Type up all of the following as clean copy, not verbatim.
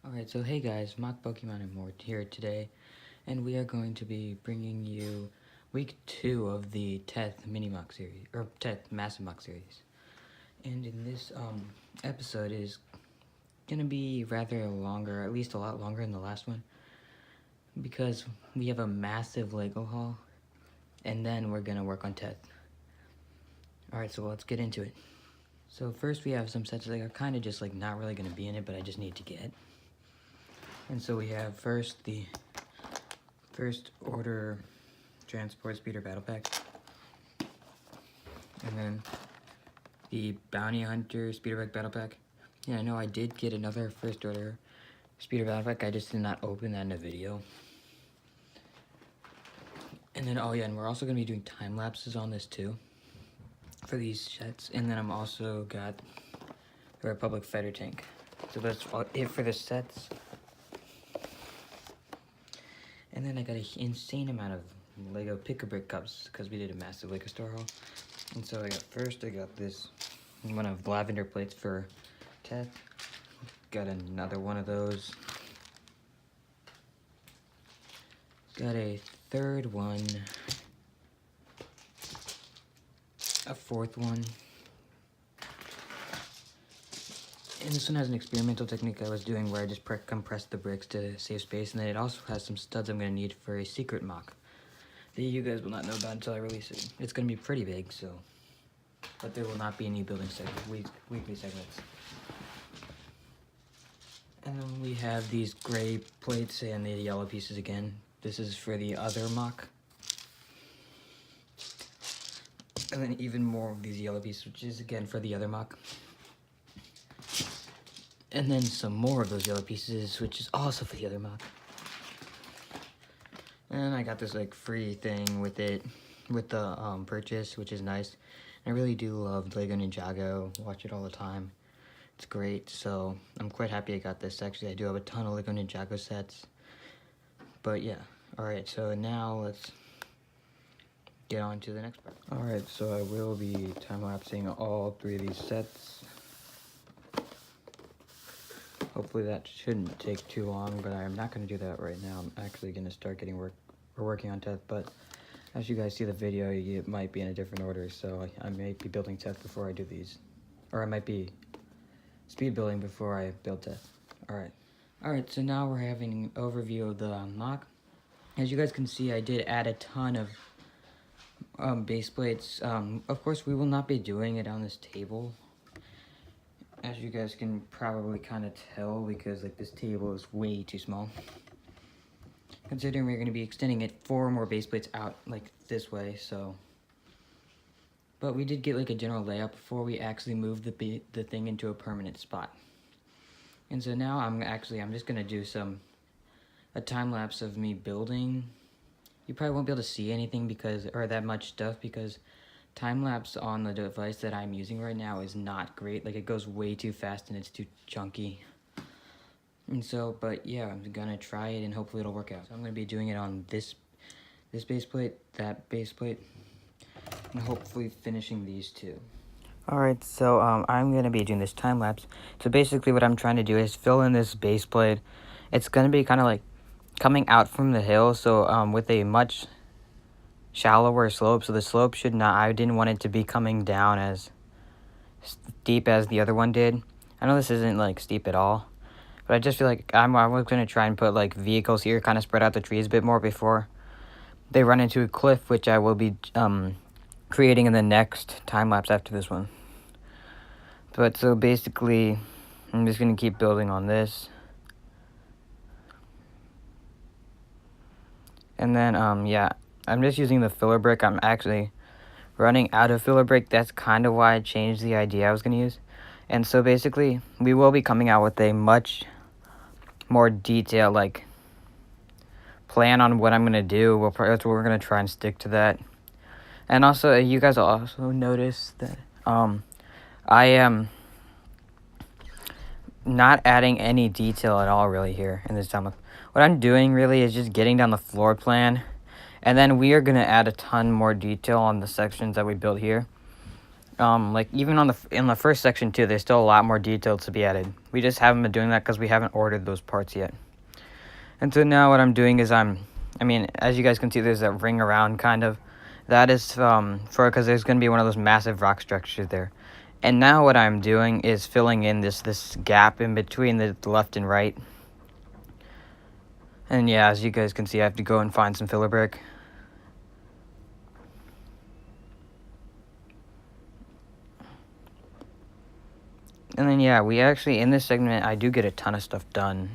Alright, so hey guys, Mock Pokemon and more here today, and we are going to be bringing you week 2 of the Teth mini Mock series, or Teth massive Mock series. And in this episode is gonna be rather longer, at least a lot longer than the last one, because we have a massive Lego haul, and then we're gonna work on Teth. Alright, so let's get into it. So first we have some sets that are kind of just like not really gonna be in it, but I just need to get. And so we have first the first order transport speeder battle pack, and then the bounty hunter speeder pack battle pack. Yeah, I know I did get another first order speeder battle pack, I just did not open that in a video. And then, oh yeah, and we're also going to be doing time lapses on this too for these sets. And then I'm also got the Republic fighter tank. So that's all it for the sets. And then I got an insane amount of Lego Pick-a-Brick cups because we did a massive Lego store haul. And so I got this one of lavender plates for Teth. Got another one of those. Got a third one. A fourth one. And this one has an experimental technique I was doing where I just compressed the bricks to save space, and then it also has some studs I'm going to need for a secret mock that you guys will not know about until I release it. It's going to be pretty big, so, but there will not be any building weekly segments. And then we have these gray plates and the yellow pieces again. This is for the other mock. And then even more of these yellow pieces, which is again for the other mock. And then some more of those yellow pieces, which is also for the other mock. And I got this like free thing with it, with the purchase, which is nice. I really do love Lego Ninjago, watch it all the time. It's great, so I'm quite happy I got this. Actually, I do have a ton of Lego Ninjago sets. But yeah, alright, so now let's get on to the next part. Alright, so I will be time-lapsing all 3 of these sets. Hopefully that shouldn't take too long, but I'm not going to do that right now. I'm actually going to start working on Teth, but as you guys see the video, it might be in a different order, so I might be building Teth before I do these. Or I might be speed building before I build Teth. Alright, so now we're having an overview of the mock. As you guys can see, I did add a ton of base plates. Of course, we will not be doing it on this table, as you guys can probably kind of tell, because like this table is way too small. Considering we're going to be extending it 4 more base plates out like this way, so. But we did get like a general layout before we actually moved the thing into a permanent spot. And so now I'm just going to do a time lapse of me building. You probably won't be able to see anything or that much stuff, because time-lapse on the device that I'm using right now is not great. Like, it goes way too fast and it's too chunky. And so, but yeah, I'm gonna try it and hopefully it'll work out. So I'm gonna be doing it on this base plate, that base plate, and hopefully finishing these 2. Alright, so I'm gonna be doing this time-lapse. So basically what I'm trying to do is fill in this base plate. It's gonna be kind of like coming out from the hill, so with a much shallower slope, so the slope should not, I didn't want it to be coming down as steep as the other one did. I know this isn't like steep at all, but I just feel like I was going to try and put like vehicles here, kind of spread out the trees a bit more before they run into a cliff, which I will be creating in the next time lapse after this one. But so basically I'm just going to keep building on this. And then yeah, I'm just using the filler brick. I'm actually running out of filler brick. That's kind of why I changed the idea I was going to use. And so basically, we will be coming out with a much more detailed, like, plan on what I'm going to do. That's what we're going to try and stick to that. And also, you guys will also notice that I am not adding any detail at all really here in this time. What I'm doing really is just getting down the floor plan. And then we are going to add a ton more detail on the sections that we built here. Like even in the first section too, there's still a lot more detail to be added. We just haven't been doing that because we haven't ordered those parts yet. And so now what I'm doing is I mean, as you guys can see, there's that ring around kind of. That is because there's going to be one of those massive rock structures there. And now what I'm doing is filling in this gap in between the left and right. And yeah, as you guys can see, I have to go and find some filler brick. And then yeah, we actually, in this segment, I do get a ton of stuff done.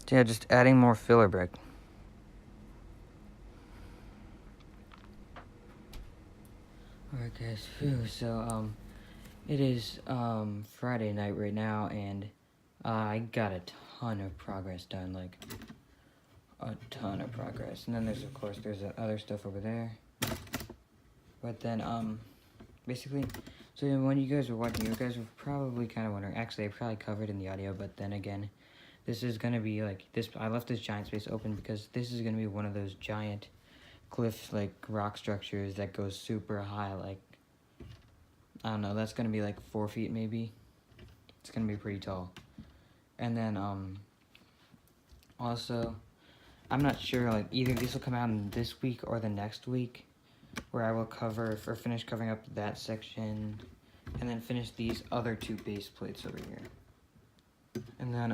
So yeah, just adding more filler brick. Alright guys, so it is Friday night right now, and I got a ton of progress done, like a ton of progress. And then there's other stuff over there. But then basically, so when you guys were watching, you guys were probably kind of wondering. Actually, I probably covered in the audio, but then again, this is gonna be like this. I left this giant space open because this is gonna be one of those giant cliff like rock structures that goes super high, like I don't know, that's gonna be like 4 feet maybe. It's gonna be pretty tall. And then also, I'm not sure, like either this will come out in this week or the next week, where I will finish covering up that section, and then finish these other 2 base plates over here. And then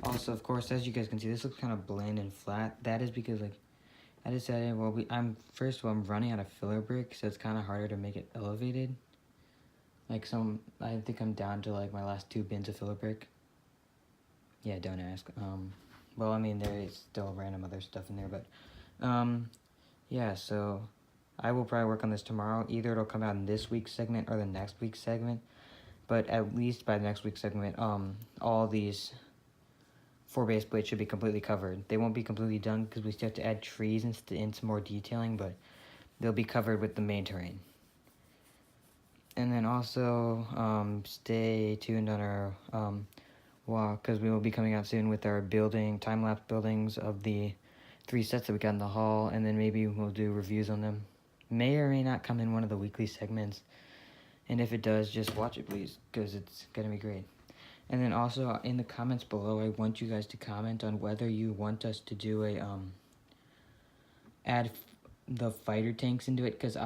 also, of course, as you guys can see, this looks kind of bland and flat. That is because, like, I decided, well, I'm running out of filler brick, so it's kind of harder to make it elevated. Like, I think I'm down to, like, my last 2 bins of filler brick. Yeah, don't ask. Well, I mean, there is still random other stuff in there, but, yeah, so I will probably work on this tomorrow. Either it'll come out in this week's segment or the next week's segment, but at least by the next week's segment, all these 4 base plates should be completely covered. They won't be completely done because we still have to add trees and some more detailing, but they'll be covered with the main terrain. And then also, stay tuned on our walk, because we will be coming out soon with our time-lapse buildings of the 3 sets that we got in the hall, and then maybe we'll do reviews on them. May or may not come in one of the weekly segments, and if it does, just watch it please, because it's gonna be great. And then also, in the comments below, I want you guys to comment on whether you want us to do add the fighter tanks into it, because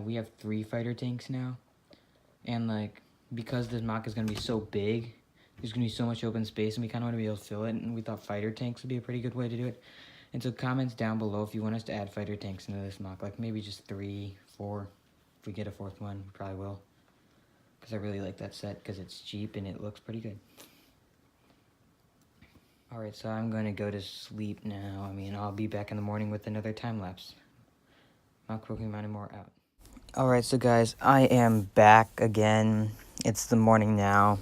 we have 3 fighter tanks now. And, like, because this mock is going to be so big, there's going to be so much open space, and we kind of want to be able to fill it, and we thought fighter tanks would be a pretty good way to do it. And so comments down below if you want us to add fighter tanks into this mock, like maybe just 3, 4. If we get a 4th one, we probably will. Because I really like that set, because it's cheap and it looks pretty good. Alright, so I'm going to go to sleep now. I mean, I'll be back in the morning with another time-lapse. Mock Pokemon and more out. Alright, so guys, I am back again. It's the morning now.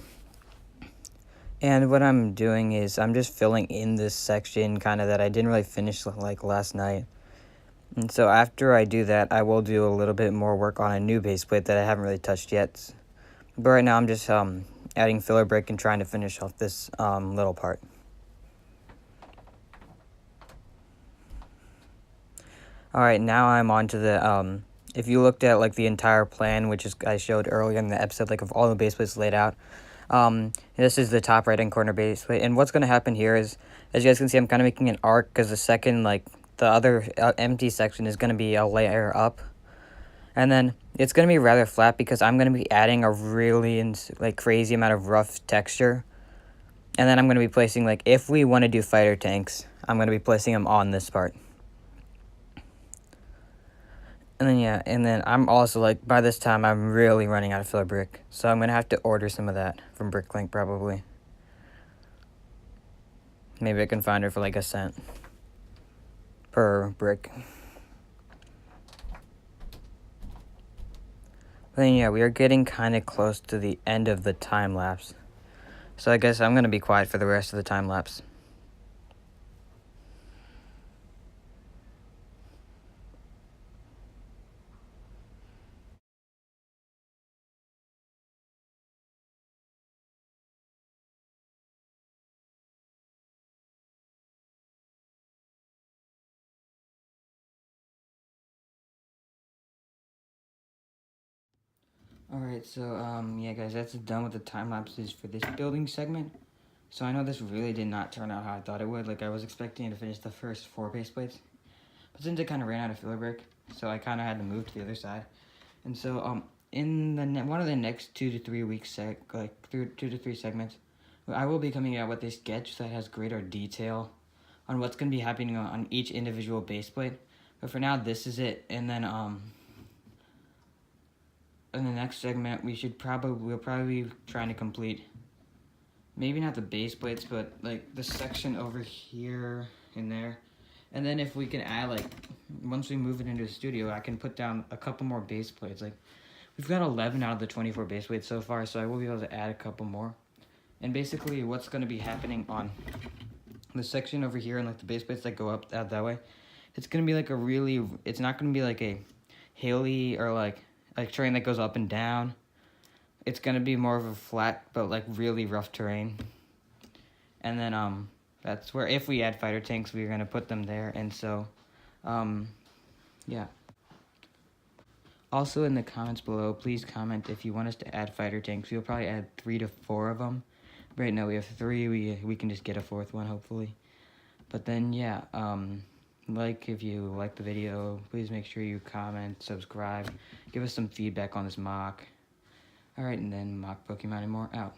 And what I'm doing is I'm just filling in this section kind of that I didn't really finish like last night. And so after I do that, I will do a little bit more work on a new base plate that I haven't really touched yet. But right now I'm just adding filler brick and trying to finish off this little part. Alright, now I'm on to the, if you looked at like the entire plan, which is I showed earlier in the episode, like of all the base plates laid out, this is the top right hand corner base plate. And what's going to happen here is, as you guys can see, I'm kind of making an arc, because the second, like, the other empty section is going to be a layer up. And then it's going to be rather flat, because I'm going to be adding a really, like, crazy amount of rough texture. And then I'm going to be placing, like, if we want to do fighter tanks, I'm going to be placing them on this part. And then, yeah, and then I'm also, like, by this time, I'm really running out of filler brick. So I'm going to have to order some of that from Bricklink, probably. Maybe I can find her for, like, $0.01 per brick. But then, yeah, we are getting kind of close to the end of the time-lapse. So I guess I'm going to be quiet for the rest of the time-lapse. Alright, so, yeah, guys, that's done with the time lapses for this building segment. So I know this really did not turn out how I thought it would. Like, I was expecting to finish the first 4 base plates. But since it kind of ran out of filler brick, so I kind of had to move to the other side. And so, in the one of the next 2 to 3 weeks, like 2 to 3 segments, I will be coming out with a sketch that has greater detail on what's going to be happening on each individual base plate. But for now, this is it. And then, in the next segment, we'll probably be trying to complete, maybe not the base plates, but like the section over here and there. And then if we can add, like, once we move it into the studio, I can put down a couple more base plates. Like, we've got 11 out of the 24 base plates so far, so I will be able to add a couple more. And basically what's going to be happening on the section over here and like the base plates that go up out that way, it's going to be like it's not going to be like a hilly or like terrain that goes up and down. It's going to be more of a flat but like really rough terrain. And then that's where, if we add fighter tanks, we're going to put them there. And so yeah. Also in the comments below, please comment if you want us to add fighter tanks. We'll probably add 3 to 4 of them. Right now we have 3. We can just get a 4th one hopefully. But then yeah, if you like the video, please make sure you comment, subscribe, give us some feedback on this mock. Alright, and then Mock Pokemon and more out.